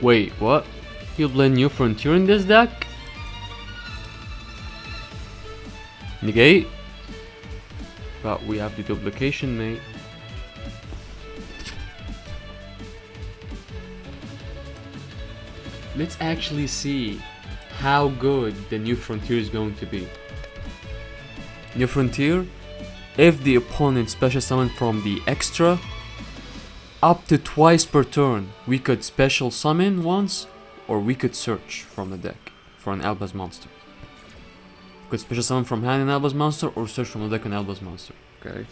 Wait, what? You play New Frontier in this deck? Negate? But we have the duplication, mate. Let's actually see how good the New Frontier is going to be. New Frontier, if the opponent special summon from the extra, up to twice per turn, we could special summon once, or we could search from the deck for an Albaz monster. We could special summon from hand an Albaz monster, or search from the deck an Albaz monster, okay?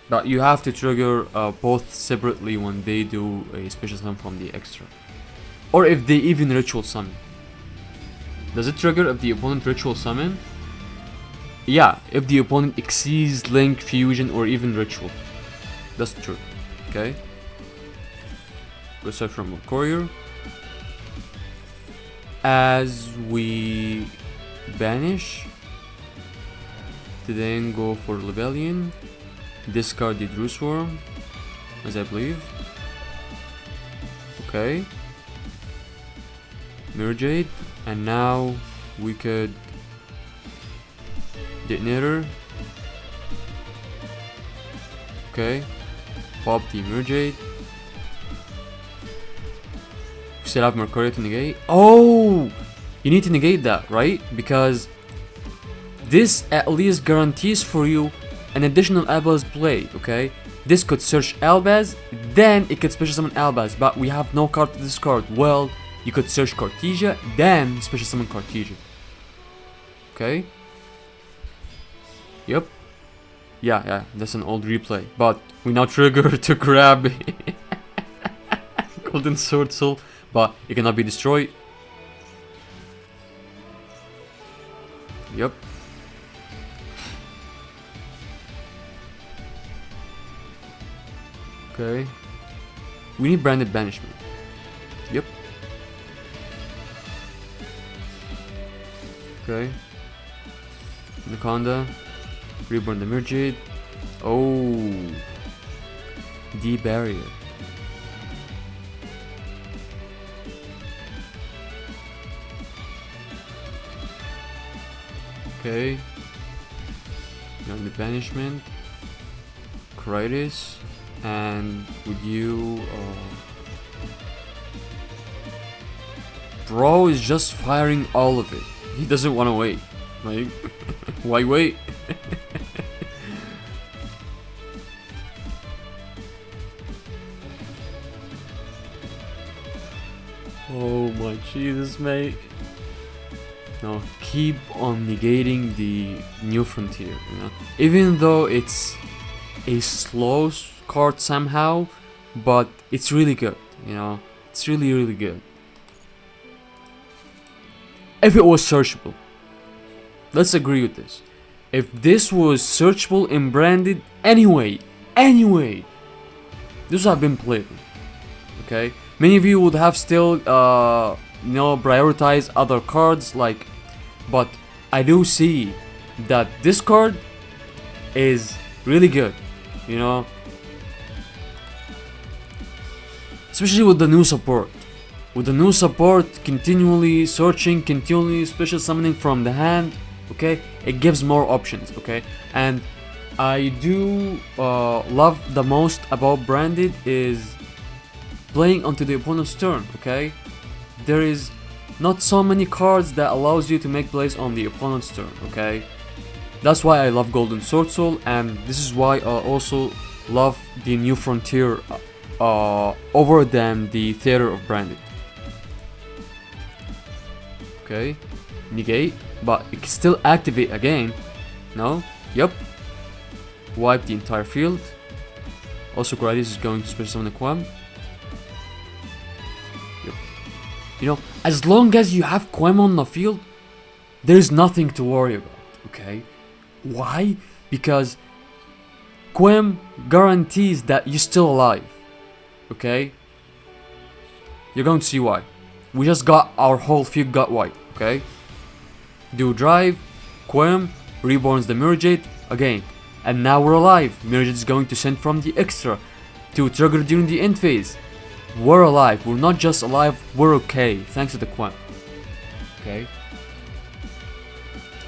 But you have to trigger both separately when they do a special summon from the extra. Or if they even ritual summon. Does it trigger if the opponent ritual summon? Yeah, if the opponent exceeds Link, Fusion, or even Ritual. That's true. Okay. Go start from a Courier. As we banish, to then go for Rebellion, discard the Drew Swarm, as I believe. Okay. Mirror Jade, and now we could Detonator. Okay. Pop the Mirror Jade. We still have Mercury to negate. Oh! You need to negate that, right? Because this at least guarantees for you an additional Albaz play, okay? This could search Albaz, then it could special summon Albaz, but we have no card to discard. Well, you could search Cartesia, then special summon Cartesia. Okay? Yep. Yeah, that's an old replay. But we now trigger to grab Golden Sword Soul, but it cannot be destroyed. Yep. Okay. We need Branded Banishment. Yep. Okay. Anaconda. Reborn the Mirjade. Oh. D barrier. Okay. Now the banishment. Critis. And would you Bro is just firing all of it. He doesn't want to wait. Like, why wait? Oh my Jesus, mate. No, keep on negating the New Frontier, you know? Even though it's a slow card somehow, but it's really good, you know? It's really, really good. If it was searchable. Let's agree with this. If this was searchable and branded anyway, this would have been played. Okay? Many of you would have still, prioritized other cards, like, but I do see that this card is really good, you know? Especially with the new support. With the new support, continually searching, continually special summoning from the hand, okay? It gives more options, okay? And I do love the most about Branded is playing onto the opponent's turn, okay? There is not so many cards that allows you to make plays on the opponent's turn, okay? That's why I love Golden Sword Soul, and this is why I also love the New Frontier over than the Theater of Branded. Okay, negate, but it can still activate again. No? Yep. Wipe the entire field. Also, Gradius is going to special summon the Quam. Yep. You know, as long as you have Quam on the field, there's nothing to worry about. Okay? Why? Because Quam guarantees that you're still alive. Okay? You're going to see why. We just got our whole field got wiped, okay? Do drive, Quam, reborns the Mirjade again. And now we're alive. Mirjade is going to send from the extra to trigger during the end phase. we're alive. We're not just alive, we're okay, thanks to the Quem. Okay?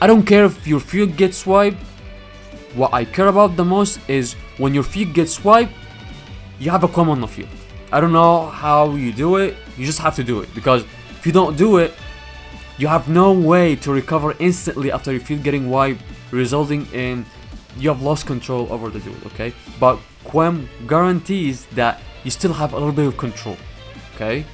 I don't care if your field gets wiped. What I care about the most is when your field gets wiped, you have a Quem on the field. I don't know how you do it, you just have to do it. Because if you don't do it, you have no way to recover instantly after your field getting wiped, resulting in you have lost control over the duel, okay? But Quem guarantees that you still have a little bit of control, okay?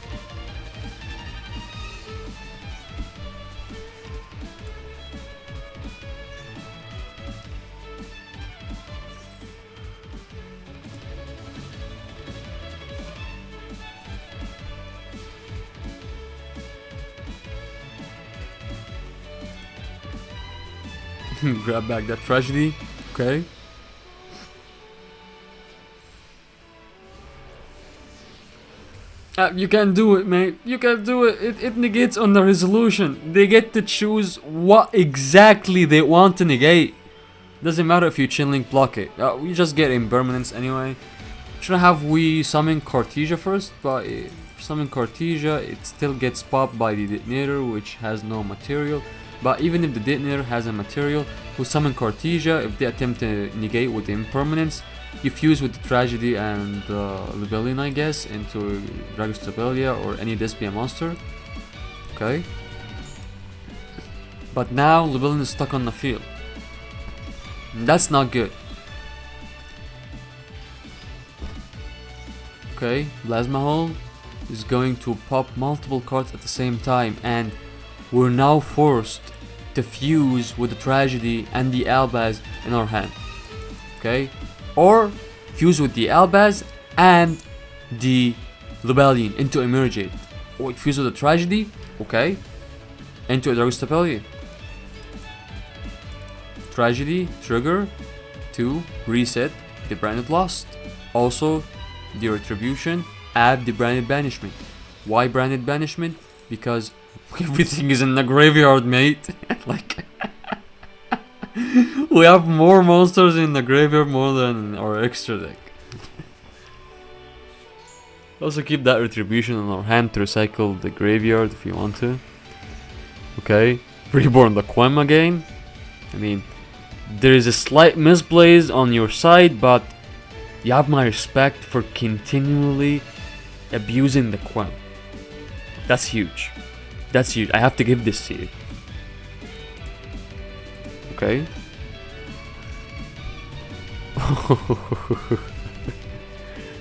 Grab back that tragedy, okay? You can do it, mate. You can do it. It negates on the resolution. They get to choose what exactly they want to negate. Doesn't matter if you chain link block it. We just get impermanence anyway. Should have we summon Cartesia first? But if summon Cartesia, it still gets popped by the detonator, which has no material. But even if the detonator has a material, we summon Cartesia. If they attempt to negate with the impermanence, you fuse with the Tragedy and Libellion, I guess, into Dragostapelia or any Despia monster. Okay. But now Libellion is stuck on the field. That's not good. Okay, Plasma Hole is going to pop multiple cards at the same time, and we're now forced to fuse with the Tragedy and the Albaz in our hand. Okay? Or fuse with the Albaz and the Libellion into Emergate. Or fuse with the Tragedy, okay, into a Dragostapelia. Tragedy, trigger to reset the Branded Lost. Also, the Retribution, add the Branded Banishment. Why Branded Banishment? Because everything is in the graveyard, mate. Like, we have more monsters in the graveyard more than our extra deck. Also keep that Retribution in our hand to recycle the graveyard if you want to. Okay, Reborn the Quem again. I mean, there is a slight misplays on your side, but you have my respect for continually abusing the Quem. That's huge. That's huge. I have to give this to you. Okay.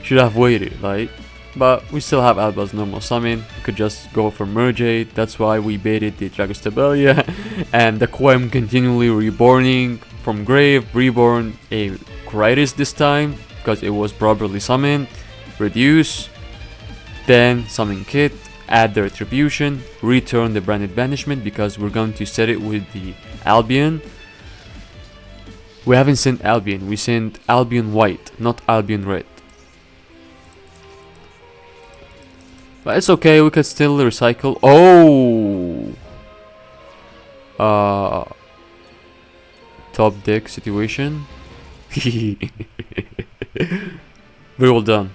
Should have waited, like, but we still have Alba's normal summon. We could just go for Mergate. That's why we baited the Dragostapelia and the Quem continually reborning from grave. Reborn a Crisis this time because it was properly summoned. Reduce, then summon Kit. Add the Retribution, return the Branded Banishment because we're going to set it with the Albion. We haven't sent Albion, we sent Albion White, not Albion Red. But it's okay, we could still recycle. Oh! Top deck situation. Very well done.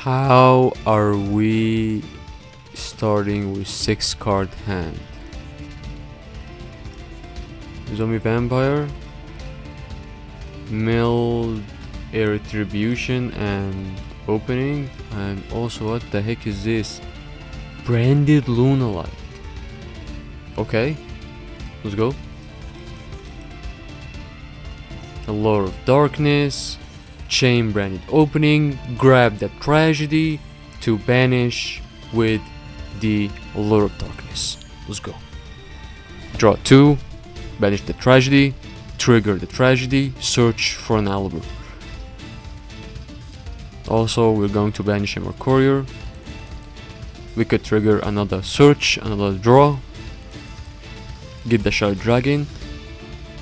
How are we starting with 6 card hand? Zombie Vampire, milled a Retribution and opening, and also what the heck is this? Branded Lunalight. Okay, let's go. A Lord of Darkness, chain branded opening, grab that Tragedy to banish with the Lord of Darkness. Let's go. Draw 2, banish the Tragedy, trigger the Tragedy, search for an Albert. Also, we're going to banish a courier. We could trigger another search, another draw. Get the Shadow Dragon.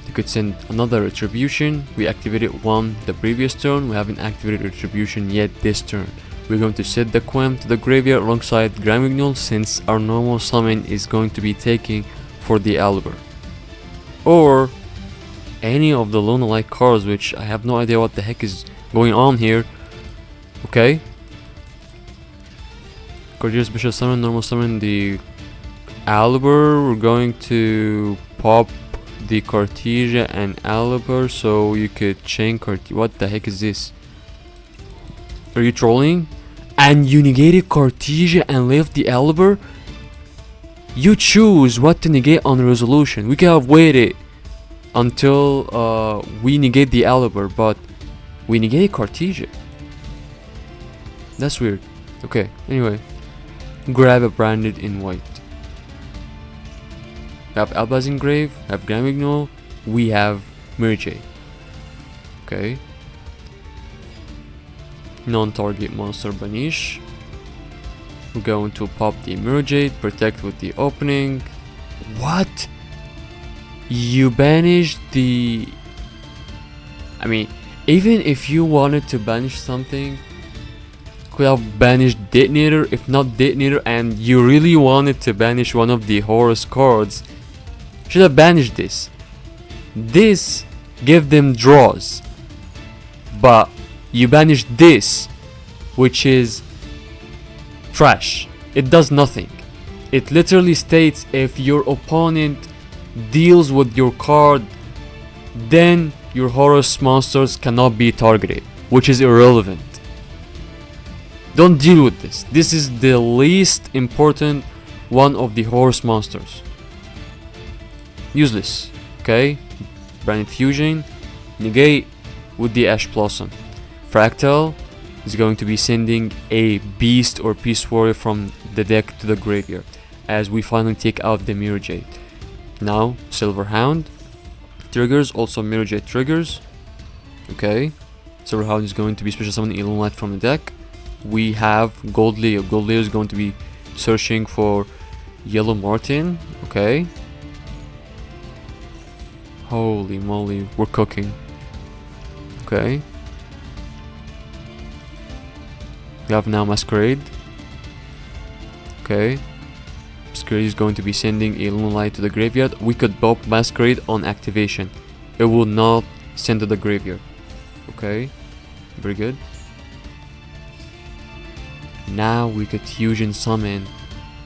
You could send another Retribution. We activated one the previous turn. We haven't activated Retribution yet this turn. We're going to set the Quem to the graveyard alongside Gramignol, since our normal summon is going to be taking for the Albert. Or any of the Lunalite cards, which I have no idea what the heck is going on here. Okay. Cordial Special Summon, normal summon the Albert. We're going to pop the Cartesia and Albert so you could chain Cartesia. What the heck is this? Are you trolling? And you negated Cartesia and left the Albert? You choose what to negate on resolution. We could have waited until we negate the Albert, but we negated Cartesia. That's weird. Okay, anyway. Grab a branded in white. We have Albazin Grave, we have Gramignol, we have Mirjay. Okay. Non-target monster banish. We're going to pop the Mirjay, protect with the opening. What? You banished the... I mean, even if you wanted to banish something, could have banished Detonator, if not Detonator, and you really wanted to banish one of the Horus cards, should have banished this. This gave them draws, but you banished this, which is trash. It does nothing. It literally states if your opponent deals with your card, then your Horus monsters cannot be targeted, which is irrelevant. Don't deal with this. This is the least important one of the Horus monsters. Useless. Okay. Branded Fusion. Negate with the Ash Blossom. Fractal is going to be sending a Beast or Peace Warrior from the deck to the graveyard as we finally take out the Mirror Jade. Now, Silver Hound triggers, also Mirror Jade triggers. Okay. Silver Hound is going to be special summoning a Lunalite from the deck. We have Gold Leo. Gold Leo is going to be searching for Yellow Martin. Okay. Holy moly, we're cooking. Okay. We have now Masquerade. Okay. Masquerade is going to be sending a Lunalite to the graveyard. We could pop Masquerade on activation. It will not send to the graveyard. Okay. Very good. Now we could fusion summon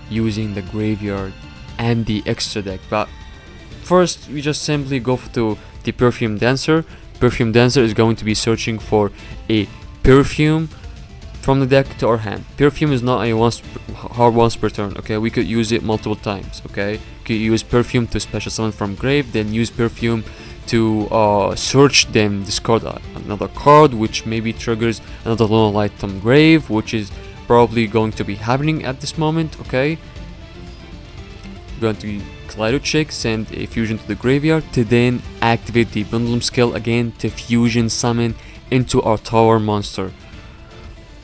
using the graveyard and the extra deck, but first we just simply go to the Perfume Dancer. Perfume Dancer is going to be searching for a perfume from the deck to our hand. Perfume is not a once per turn. Okay, we could use it multiple times. Okay, you could use perfume to special summon from grave, then use perfume to search, then discard another card, which maybe triggers another Lunalite from grave, which is probably going to be happening at this moment. Okay, we're going to be Kaleido Check, send a fusion to the graveyard to then activate the Pendulum skill again to fusion summon into our tower monster.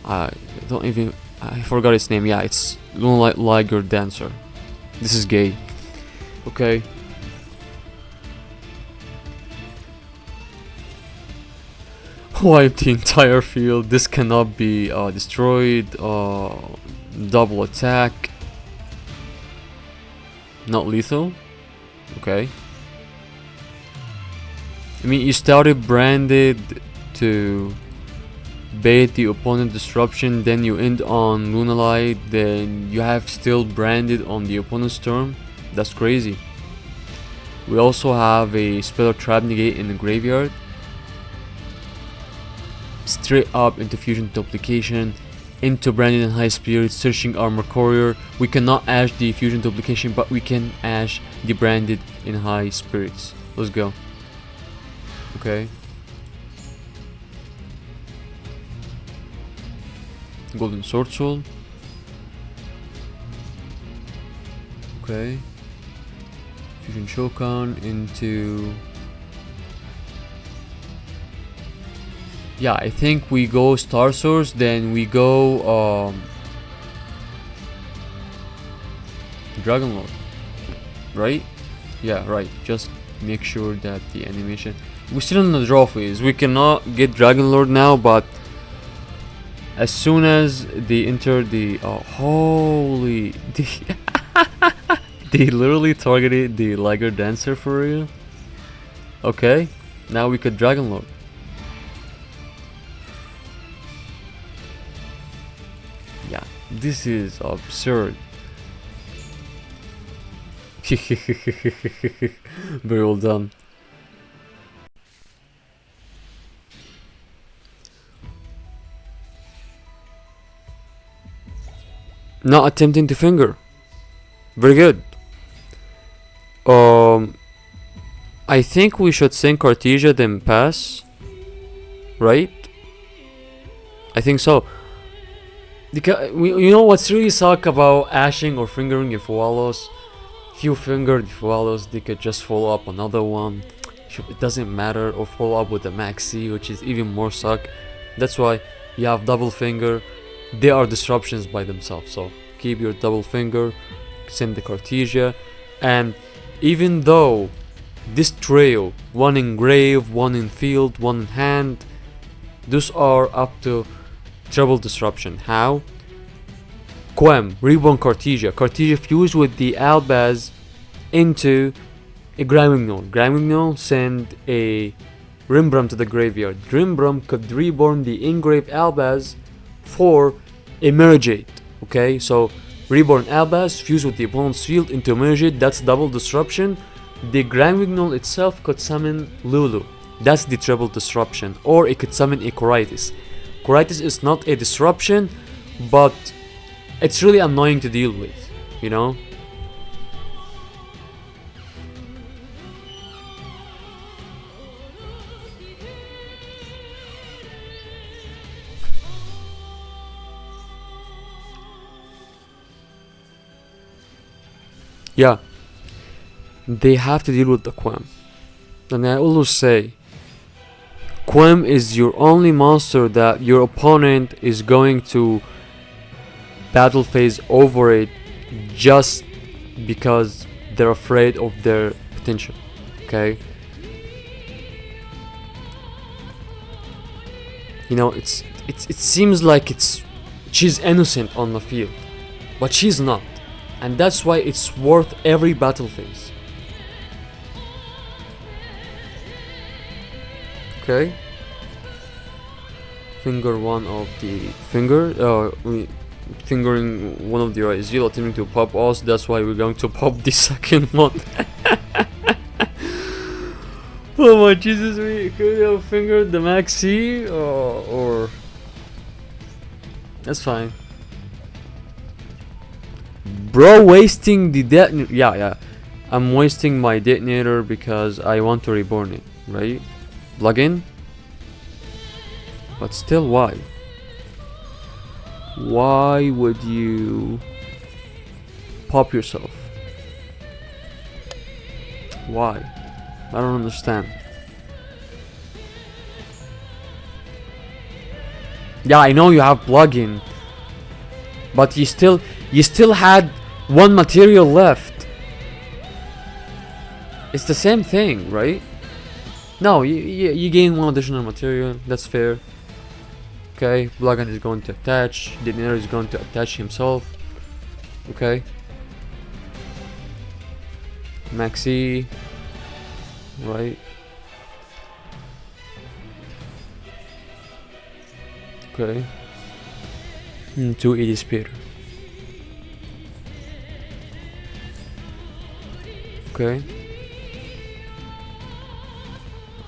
I forgot its name. Yeah, it's Lunalite Liger Dancer. This is gay. Okay. Wipe the entire field. This cannot be destroyed. Double attack. Not lethal. Okay. I mean, you started branded to bait the opponent disruption, then you end on Lunalite, then you have still branded on the opponent's turn. That's crazy. We also have a Spell of Trap Negate in the graveyard. Straight up into Fusion Duplication, into Branded and High Spirit, searching Armor Courier. We cannot ash the Fusion Duplication, but we can ash the Branded in High Spirits. Let's go. Okay. Golden Sword Soul. Okay. Fusion Shokan into Yeah, I think we go Star Source, then we go Dragon Lord, right? Yeah, right. Just make sure that the animation. We're still in the trophies. We cannot get Dragon Lord now, but as soon as they enter the holy, they literally targeted the Liger Dancer for real. Okay, now we could Dragon Lord. Yeah, this is absurd. Very well done. Not attempting to finger. Very good. I think we should sing Cartesia then pass. Right? I think so. Because you know what's really suck about ashing or fingering if Wallows? If you fingered Wallows, they could just follow up another one. It doesn't matter, or follow up with a maxi, which is even more suck. That's why you have double finger. They are disruptions by themselves, so keep your double finger, send the Cartesia, and even though this trio, one in grave, one in field, one in hand, those are up to treble disruption. How? Quem, Reborn Cartesia. Cartesia fused with the Albaz into a Grimignol. Grimignol send a Rimbram to the graveyard. Rimbram could reborn the engraved Albaz for a Mergate. Okay, so reborn Albaz fused with the opponent's field into a Mergate. That's double disruption. The Grimignol itself could summon Lulu. That's the treble disruption. Or it could summon a Coritis. Coritis is not a disruption, but it's really annoying to deal with, you know? Yeah, they have to deal with the Quem. And I always say, Quem is your only monster that your opponent is going to battle phase over it just because they're afraid of their potential. Okay? You know, it seems like she's innocent on the field, but she's not. And that's why it's worth every battle phase. Okay. Finger one of the fingering one of the Ryzeal, attempting to pop us. That's why we're going to pop the second one. Oh my Jesus, we could have fingered the maxi or that's fine. Bro, wasting the detonator. Yeah. I'm wasting my detonator because I want to reborn it, right? Plug in. But still, why? Why would you pop yourself? Why? I don't understand. Yeah, I know you have plug-in, but you still had one material left. It's the same thing, right? No, you gain one additional material. That's fair. Okay, plugin is going to attach. Detonator is going to attach himself. Okay. Maxi. Right. Okay. 280 speed. Okay.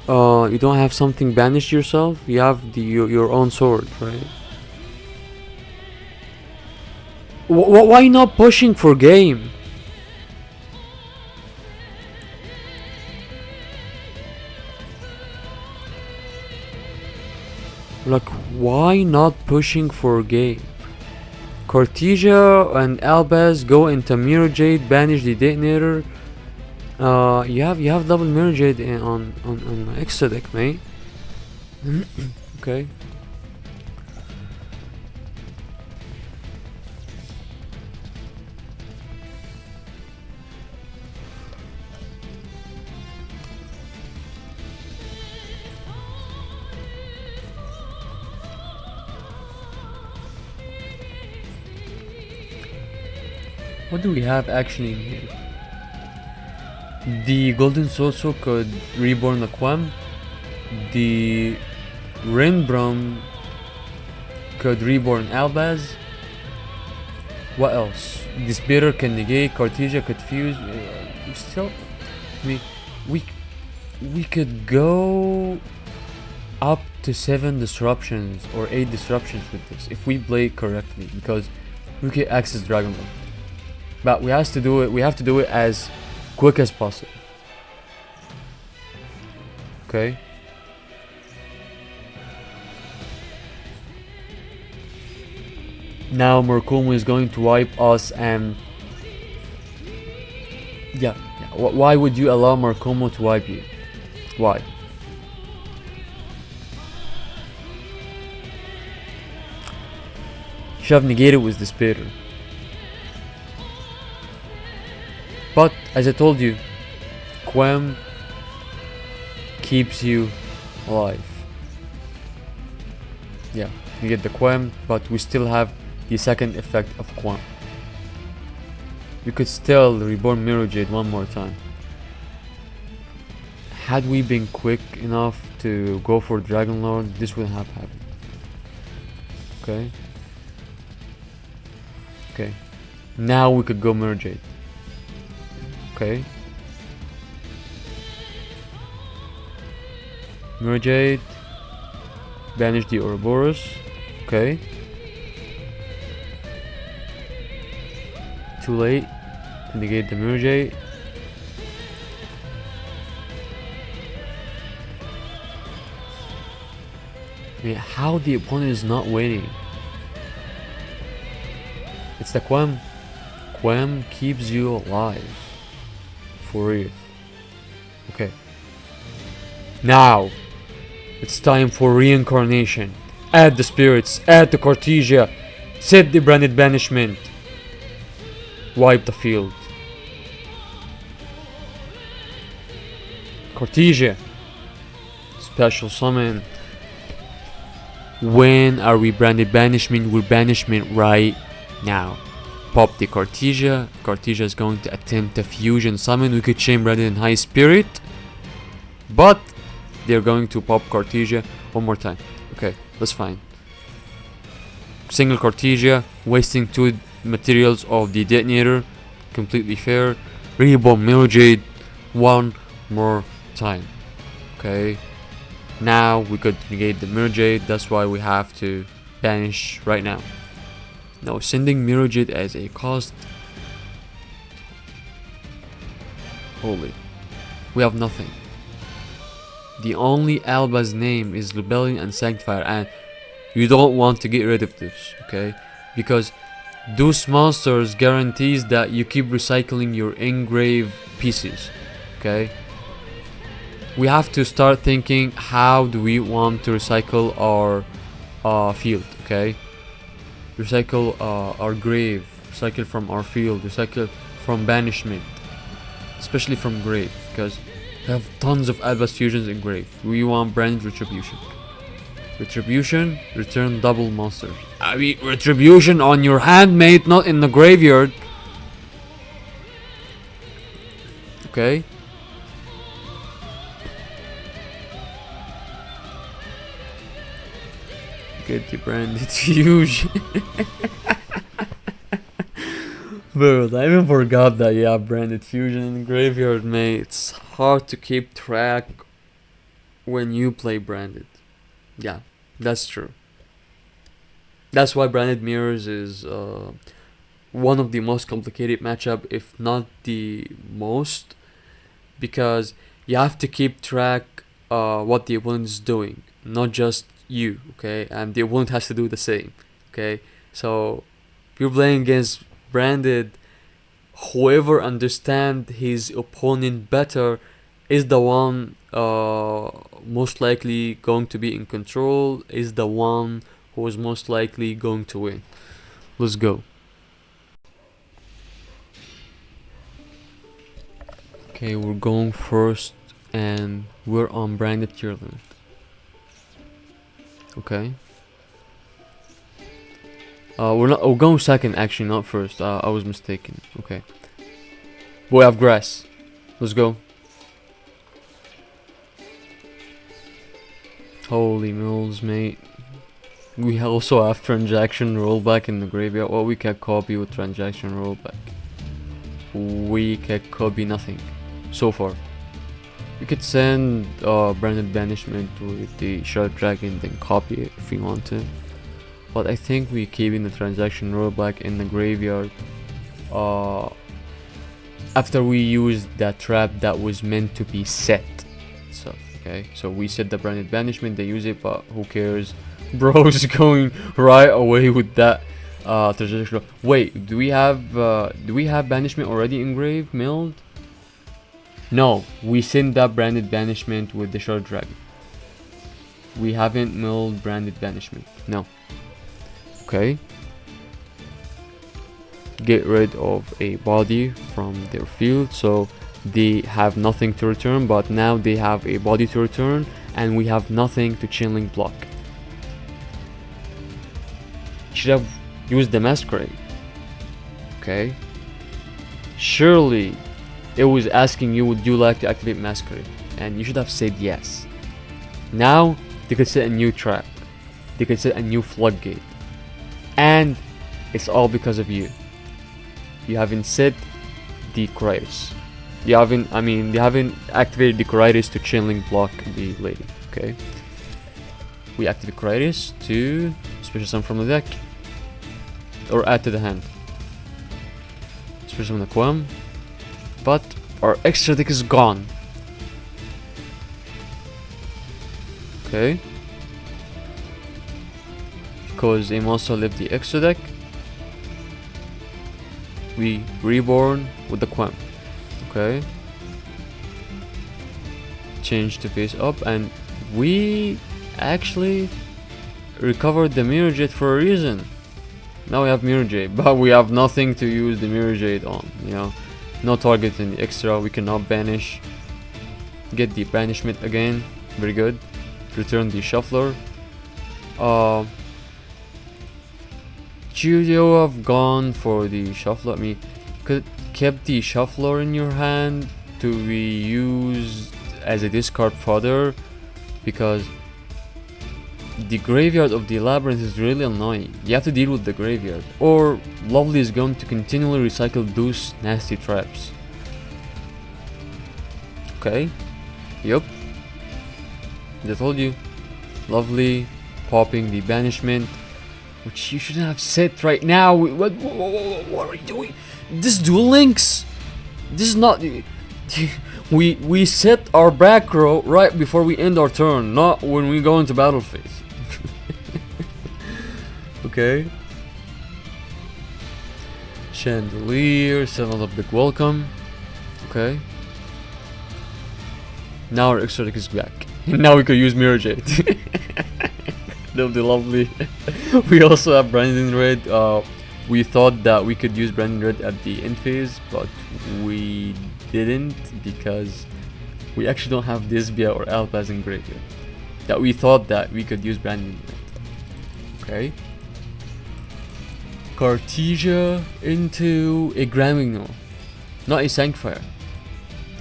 You don't have something banished yourself. You have your own sword, right? Why not pushing for game? Like, why not pushing for game? Cartesia and Albaz go into Mirror Jade, banish the detonator. You have double Mirror Jade on extra deck, mate. Okay. What do we have actually in here? The Golden Soso could reborn a Quam. The Rinbrom could reborn Albaz. What else? The Spitter can negate. Cartesia could fuse. Still, we could go up to 7 disruptions or 8 disruptions with this if we play correctly, because we can access Dragon Lord. But we have to do it. We have to do it as quick as possible. Okay. Now Murkumu is going to wipe us, and yeah. Why would you allow Murkumu to wipe you? Why? Should have negated with the Spitter. But as I told you, Quem keeps you alive. Yeah, you get the Quem, but we still have the second effect of Quem. We could still reborn Mirror Jade one more time. Had we been quick enough to go for Dragon Lord, this would have happened. Okay. Okay. Now we could go Mirror Jade. Okay. Mirror Jade. Banish the Ouroboros. Okay. Too late to negate the Mirror Jade. I mean, how the opponent is not winning? It's the Quem. Quem keeps you alive. For real. Okay. Now, it's time for reincarnation. Add the spirits, add the Cartesia, set the branded banishment, wipe the field. Cartesia, special summon. When are we branded banishment? We're banishment right now. Pop the Cartesia. Cartesia is going to attempt a fusion summon. We could chain branded in high spirit, but they're going to pop Cartesia one more time. Okay, that's fine. Single Cartesia, wasting 2 materials of the detonator. Completely fair. Reborn Mirror Jade one more time. Okay. Now we could negate the Mirror Jade. That's why we have to banish right now. Now sending Mirror Jade as a cost. Holy. We have nothing. The only Alba's name is Rebellion and Sanctifier, and you don't want to get rid of this, okay? Because those monsters guarantees that you keep recycling your engrave pieces, okay? We have to start thinking, how do we want to recycle our field, okay? Recycle our grave, recycle from our field, recycle from banishment, especially from grave, because we have tons of Albas fusions in grave. We want branded retribution. Retribution, return double monsters. I mean, retribution on your hand, mate, not in the graveyard. Okay. Get the branded fusion. Bro, I even forgot that you have branded fusion in the graveyard, mate. It's hard to keep track when you play branded. Yeah, that's true. That's why branded mirrors is one of the most complicated matchup, if not the most, because you have to keep track what the opponent is doing, not just you, okay? And the opponent has to do the same, okay? So if you're playing against branded, whoever understand his opponent better is the one most likely going to be in control is the one who is most likely going to win. Let's go. Okay, we're going first, and we're on branded tier limit. Okay. We're going second, actually, not first. I was mistaken. Okay. We have grass. Let's go. Holy mills, mate. We also have transaction rollback in the graveyard. What we can copy with transaction rollback? We can copy nothing so far. We could send branded banishment with the shard dragon, then copy it if we want to. But I think we keeping the transaction rollback in the graveyard after we use that trap that was meant to be set. So okay, so we set the branded banishment, they use it, but who cares? Bro's going right away with that transaction. Wait, do we have banishment already engraved, milled? No, we sent that branded banishment with the shard dragon. We haven't milled branded banishment. No. Okay. Get rid of a body from their field, so they have nothing to return, but now they have a body to return, and we have nothing to chain link block. Should have used the masquerade. Okay. Surely it was asking you, would you like to activate masquerade, and you should have said yes. Now they could set a new trap, they could set a new floodgate, and it's all because of you. You haven't set the Horus. They haven't activated the Horus to chain link block the lady. Okay. We activate Horus to special summon from the deck or add to the hand. Special summon the Quam. But our extra deck is gone. Okay. Because they also left the extra deck. We reborn with the Quam. Okay. Change to face up, and we actually recovered the Mirror Jade for a reason. Now we have Mirror Jade, but we have nothing to use the Mirror Jade on, you know. No target in the extra, we cannot banish. Get the banishment again, very good. Return the shuffler. Should you have gone for the shuffler? I mean, could kept the shuffler in your hand to be used as a discard fodder, because the graveyard of the Labyrinth is really annoying. You have to deal with the graveyard, or Lovely is going to continually recycle those nasty traps. Okay. Yup. I told you. Lovely popping the banishment, which you shouldn't have set right now. What are you doing? This duel links. This is not. We set our back row right before we end our turn, not when we go into battle phase. Okay. Chandelier, 7 up big welcome. Okay. Now our extra deck is back. And now we could use Mirror Jade. That'll be lovely. We also have Brandon Red. We thought that we could use Brandon Red at the end phase, but we didn't, because we actually don't have Disbia or Alpaz in graveyard. That we thought that we could use Brandon Red. Okay. Cartesia into a Gramignol, not a Sanctifier.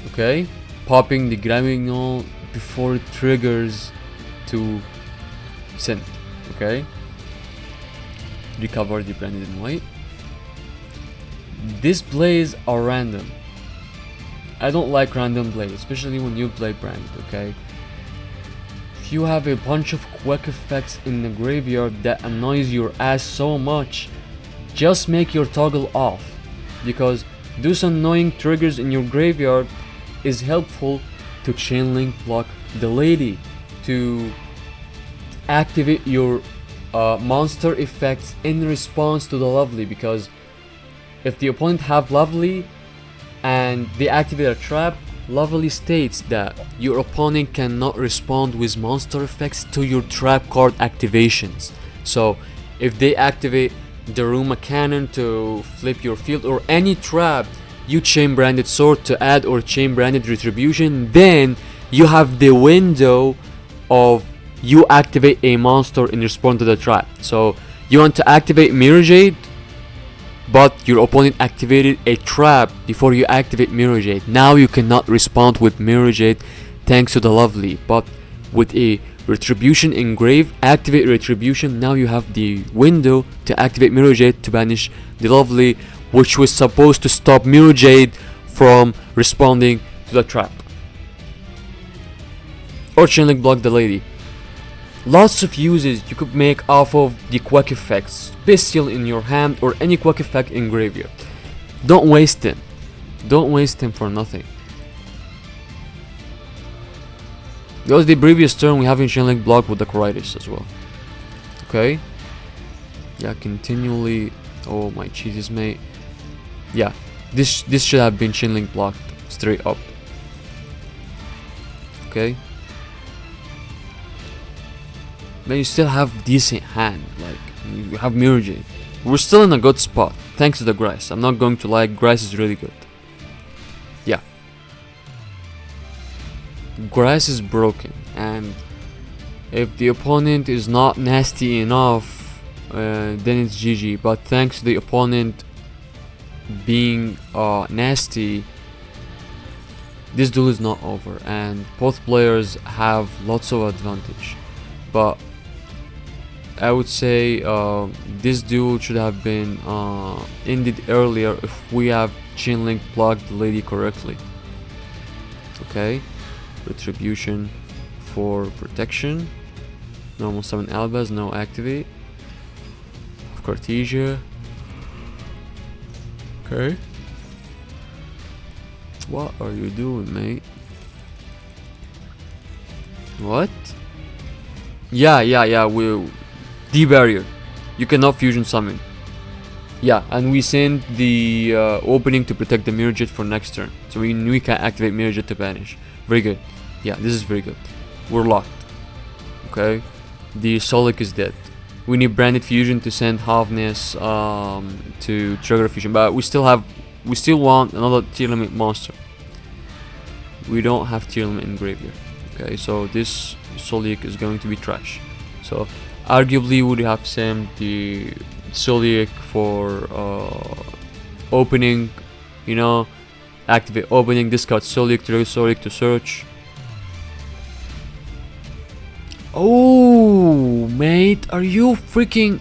Okay, popping the Gramignol before it triggers to send. Okay, recover the branded in white. These plays are random. I don't like random plays, especially when you play branded. Okay, if you have a bunch of quick effects in the graveyard that annoys your ass so much, just make your toggle off, because those annoying triggers in your graveyard is helpful to chain link block the lady, to activate your monster effects in response to the Lovely, because if the opponent have Lovely and they activate a trap, Lovely states that your opponent cannot respond with monster effects to your trap card activations. So if they activate the Ruma Cannon to flip your field, or any trap you chain branded sword to add, or chain branded retribution, then you have the window of you activate a monster in response to the trap. So you want to activate Mirror Jade, but your opponent activated a trap before you activate Mirror Jade. Now you cannot respond with Mirror Jade thanks to the Lovely, but with a Retribution engrave, activate Retribution. Now you have the window to activate Mirror Jade to banish the Lovely, which was supposed to stop Mirror Jade from responding to the trap. Or Chain Link block the lady. Lots of uses you could make off of the Quack effects, Bestial in your hand, or any Quack effect in graveyard. Don't waste them. Don't waste them for nothing. That was the previous turn. We have in Chain Link block with the Coritis as well. Okay. Yeah, continually. Oh my Jesus, mate. Yeah, this should have been Chain Link blocked straight up. Okay. But you still have decent hand. Like, you have Mirror Jade. We're still in a good spot thanks to the grass. I'm not going to lie, grass is really good. Yeah. Grass is broken, and if the opponent is not nasty enough, then it's GG. But thanks to the opponent being nasty, this duel is not over, and both players have lots of advantage. But I would say this duel should have been ended earlier if we have Chain Link blocked the lady correctly. Okay. Retribution for protection. Normal summon Albaz, no activate. Of Cartesia. Okay. What are you doing, mate? What? Yeah, we D-barrier. You cannot fusion summon. Yeah, and we send the opening to protect the Mirror Jet for next turn. So we can activate Mirror Jet to banish. Very good. Yeah, this is very good. We're locked. Okay. The Solik is dead. We need Branded Fusion to send Halfness to trigger fusion, but we still want another tier limit monster. We don't have tier limit in graveyard. Okay, so this Solik is going to be trash. So arguably would have sent the Solik for opening, you know, activate opening, discard Solik, trigger Solik to search. Oh, mate, are you freaking...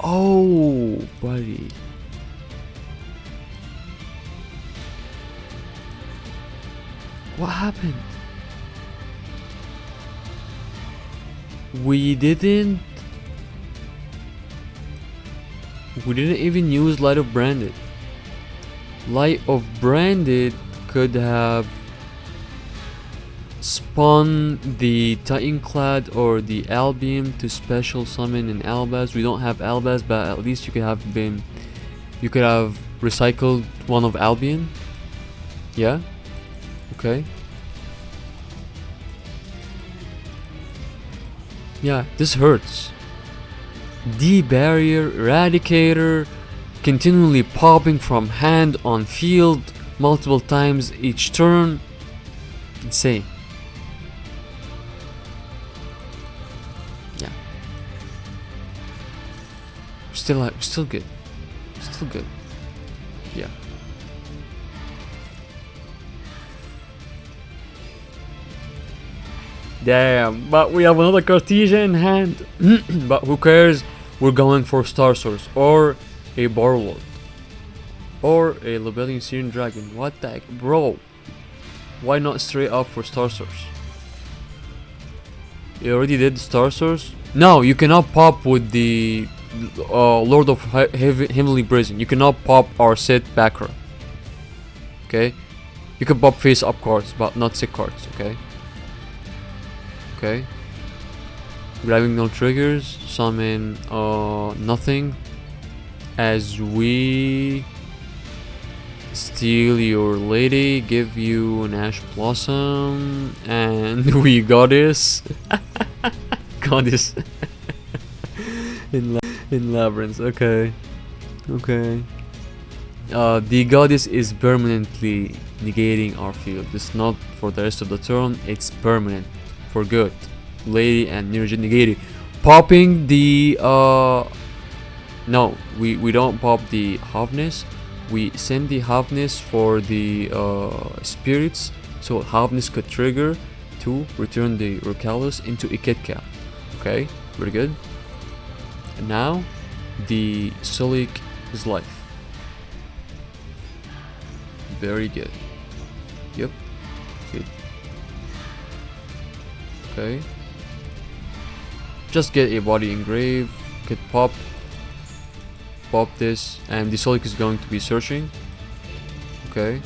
Oh, buddy. What happened? We didn't even use Light of Branded. Light of Branded could have spun the Titanclad or the Albion to special summon an Albaz. We don't have Albaz, but at least you could have recycled one of Albion. Yeah. Okay. Yeah, this hurts. D-barrier, Eradicator, continually popping from hand on field multiple times each turn. Insane. Yeah. Still good. Still good. Yeah. Damn, but we have another Cartesia in hand. But who cares? We're going for Star Source or a Barlord or a Labellian Syrian Dragon. What the heck, bro? Why not straight up for Star Source? You already did Star Source? No, you cannot pop with the Lord of Heavenly Prison. You cannot pop our set background. Okay? You can pop face up cards, but not sick cards, okay? Okay. Grabbing no triggers, summon nothing. As we steal your lady, give you an ash blossom, and we goddess. Goddess. in Labyrinth. Okay. Okay. The goddess is permanently negating our field. It's not for the rest of the turn, it's permanent. For good. Lady and energy negating. Popping the no, we don't pop the halfness. We send the halfness for the spirits, so halfness could trigger to return the Ryzeal into a Kit Kat. Okay, very good. And now the Sulik is life. Very good. Yep. Good. Okay. Just get a body engrave. Could pop this, and the Sulik is going to be searching. Okay.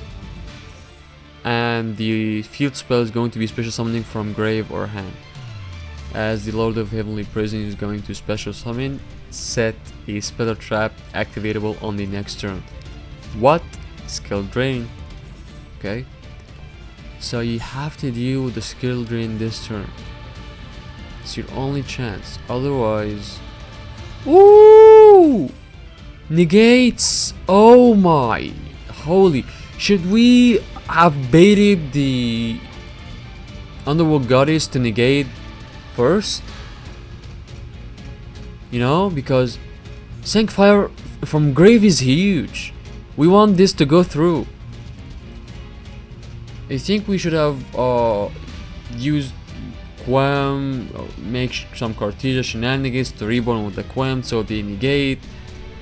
And the field spell is going to be special summoning from grave or hand. As the Lord of Heavenly Prison is going to special summon, set a spell trap activatable on the next turn. What? Skill drain. Okay. So you have to deal with the skill drain this turn. It's your only chance. Otherwise, ooh, negates. Oh my, holy! Should we have baited the Underworld Goddess to negate first? You know, because Sancfire from grave is huge. We want this to go through. I think we should have used Quam, make some Cartesia shenanigans to reborn with the Quam so they negate.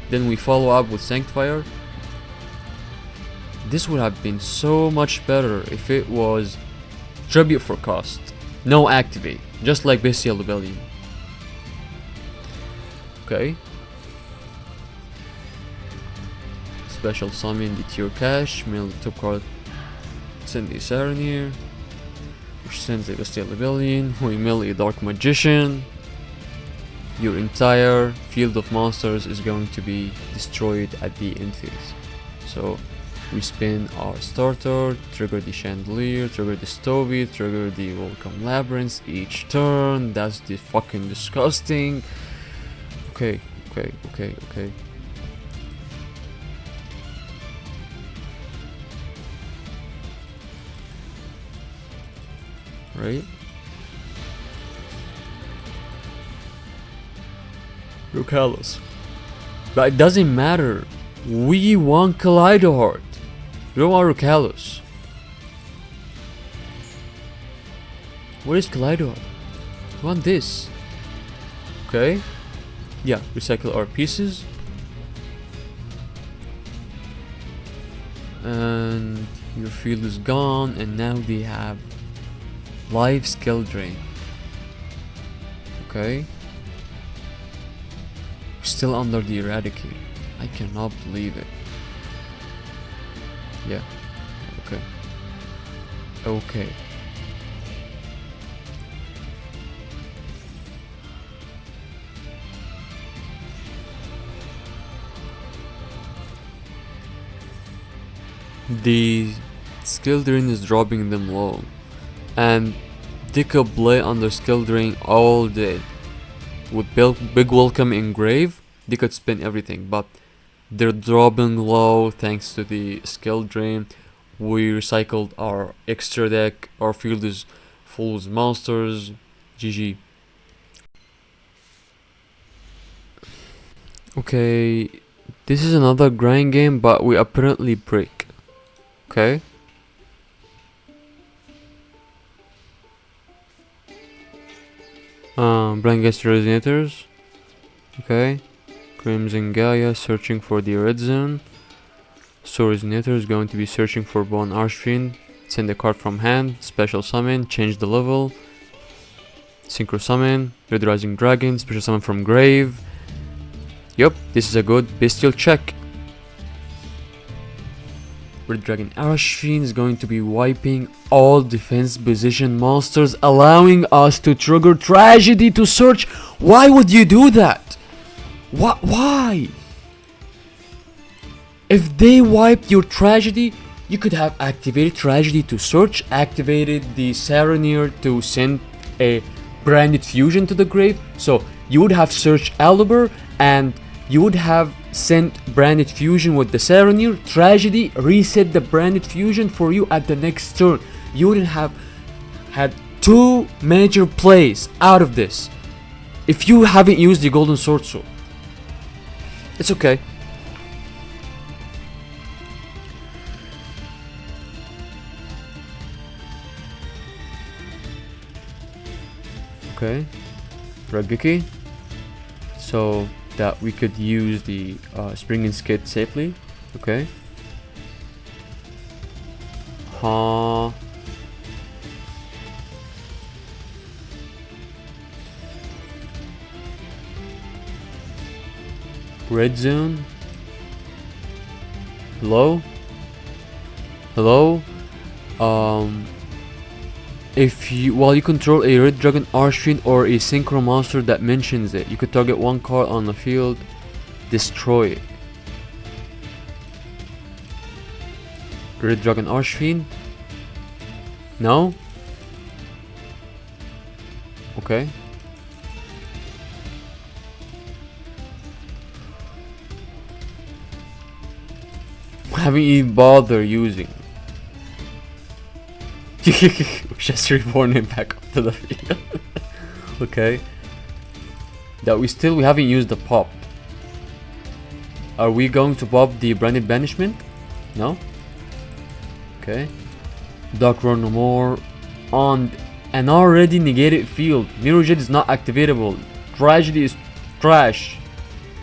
Then we follow up with Sancfire. This would have been so much better if it was tribute for cost, no activate, just like Bestial Rebellion. Okay. Special summon the tier cache, mill the top card, send the Saranir, which sends the Bestial Rebellion, we mill a Dark Magician. Your entire field of monsters is going to be destroyed at the end phase. So we spin our starter, trigger the Chandelier, trigger the Stovey, trigger the Welcome Labyrinth each turn. That's the fucking disgusting. Okay. Right? Ryzeal. But it doesn't matter. We want Kaleido Heart. We don't want Ryzeal. What is Kaleido Heart? We want this. Okay. Yeah, recycle our pieces. And your field is gone, and now they have life skill drain. Okay. Still under the Eradicator. I cannot believe it. Yeah. Okay. Okay. The skill drain is dropping them low, and they could play under skill drain all day. With big welcome in grave, they could spin everything, but they're dropping low thanks to the skill drain. We recycled our extra deck, our field is full with monsters. GG. Okay, this is another grind game, but we apparently break. Okay. Blankest Resonators. Okay. Crimson Gaia searching for the red zone. So Resonator is going to be searching for Bone Archfiend. Send a card from hand. Special summon. Change the level. Synchro summon. Red Rising Dragon. Special summon from grave. Yup, this is a good bestial check. Red Dragon Archfiend is going to be wiping all defense position monsters, allowing us to trigger Tragedy to search. Why would you do that? Why? If they wiped your tragedy, you could have activated tragedy to search, activated the Saronir to send a branded fusion to the grave. So you would have searched Aluber and you would have sent branded fusion with the Saronir. Tragedy reset the branded fusion for you at the next turn. You wouldn't have had 2 major plays out of this if you haven't used the Golden Sword Soul. It's okay. Okay, Ragiki, so that we could use the Spring and Skid safely. Okay. Red Zone. Hello? Hello? If you, while you control a Red Dragon Archfiend or a Synchro monster that mentions it, you could target 1 card on the field, destroy it. Red Dragon Archfiend? No? Okay. Haven't even bothered using. Just reborn him back up to the field. Okay. That we haven't used the pop. Are we going to pop the branded banishment? No. Okay. Dark Run No More on an already negated field. Mirror Jet is not activatable. Tragedy is trash.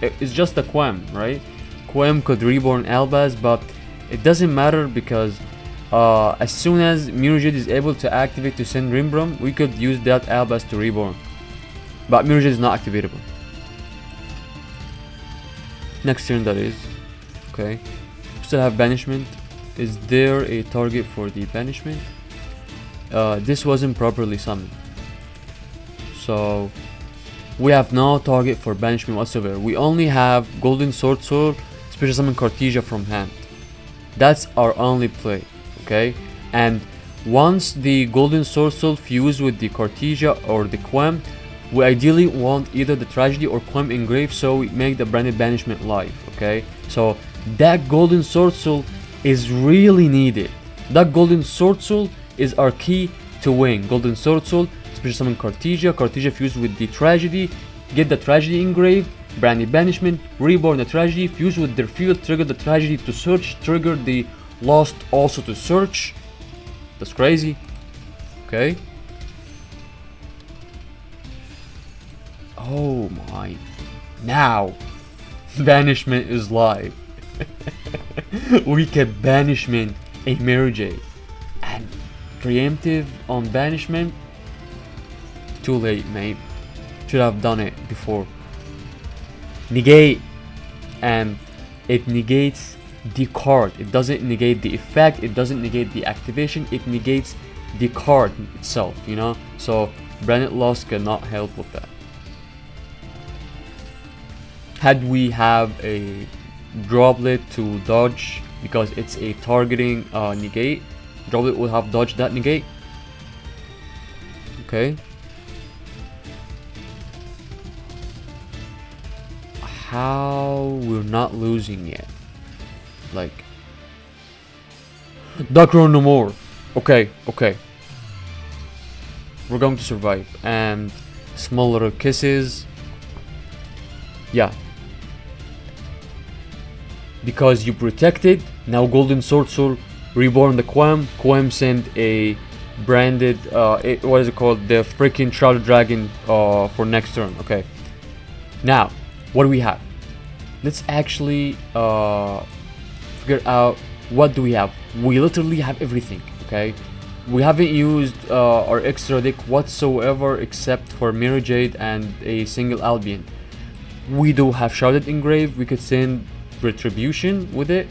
It's just a Quem, right? Quem could reborn Albaz, but it doesn't matter because as soon as Mirror Jet is able to activate to send Rimbrum, we could use that Albaz to reborn. But Mirror Jet is not activatable. Next turn, that is. Okay. Still have banishment. Is there a target for the banishment? This wasn't properly summoned, so we have no target for banishment whatsoever. We only have Golden Sword Soul, Special Summon Cartesia from hand. That's our only play, okay? And once the Golden Sword Soul fuse with the Cartesia or the Quem, we ideally want either the Tragedy or Quem engrave, so we make the branded banishment live, okay? So that Golden Sword Soul is really needed. That Golden Sword Soul is our key to win. Golden Sword Soul, Special Summon Cartesia, Cartesia fused with the Tragedy, get the Tragedy engrave, branded banishment, reborn the Tragedy, fuse with their field, trigger the Tragedy to search, trigger the Lost also to search. That's crazy. Okay. Oh my. Now banishment is live. We can banishment a Mirror Jade. And preemptive on banishment, too late, mate. Should have done it before. Negate, and it negates the card. It doesn't negate the effect, it doesn't negate the activation, it negates the card itself, you know? So Branded Lost cannot help with that. Had we have a Droplet to dodge, because it's a targeting negate, Droplet would have dodged that negate. Okay. How we're not losing yet? Like Dark Run No More. Okay, okay. We're going to survive. And Small Little Kisses. Yeah. Because you protected, now Golden Sword Soul, reborn the Quem. Quem sent a branded, what is it called? The freaking Shrouded Dragon for next turn. Okay. Now, what do we have? Let's actually figure out what do we have. We literally have everything, okay? We haven't used our extra deck whatsoever except for Mirror Jade and a single Albion. We do have Shrouded Engrave, we could send Retribution with it,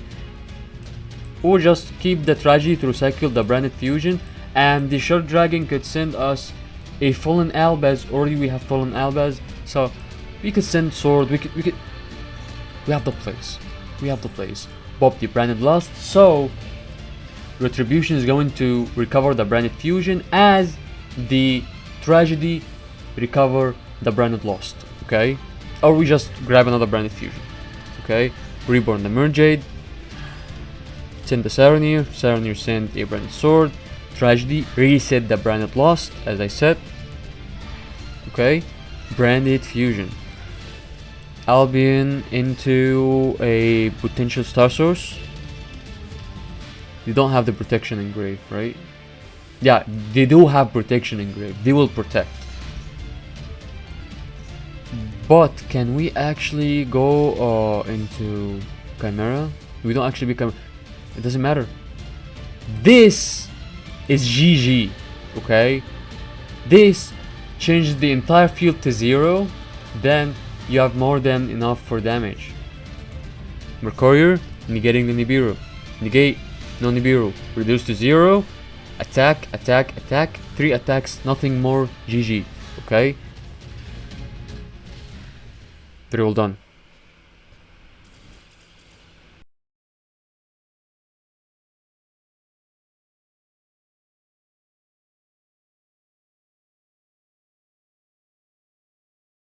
or just keep the Tragedy to recycle the branded fusion, and the Shrouded Dragon could send us a Fallen Albaz. Already we have Fallen Albaz, so we could send Sword, we have the place. We have the place. pop the branded lost, so Retribution is going to recover the branded fusion as the Tragedy recover the branded lost, okay? Or we just grab another branded fusion, okay? Reborn the Merjade, send the Saronir, Saronir send a branded sword, Tragedy reset the branded lost, as I said, okay? Branded fusion. Albion into a potential star source. They don't have the protection engrave, right? Yeah, they do have protection engrave. They will protect. But can we actually go into Chimera? We don't actually become. It doesn't matter. This is GG, okay? This changes the entire field to 0. Then you have more than enough for damage. Mercurier, negating the Nibiru. Negate, no Nibiru. Reduce to 0. Attack, attack, attack. 3 attacks, nothing more. GG, okay? Very well done.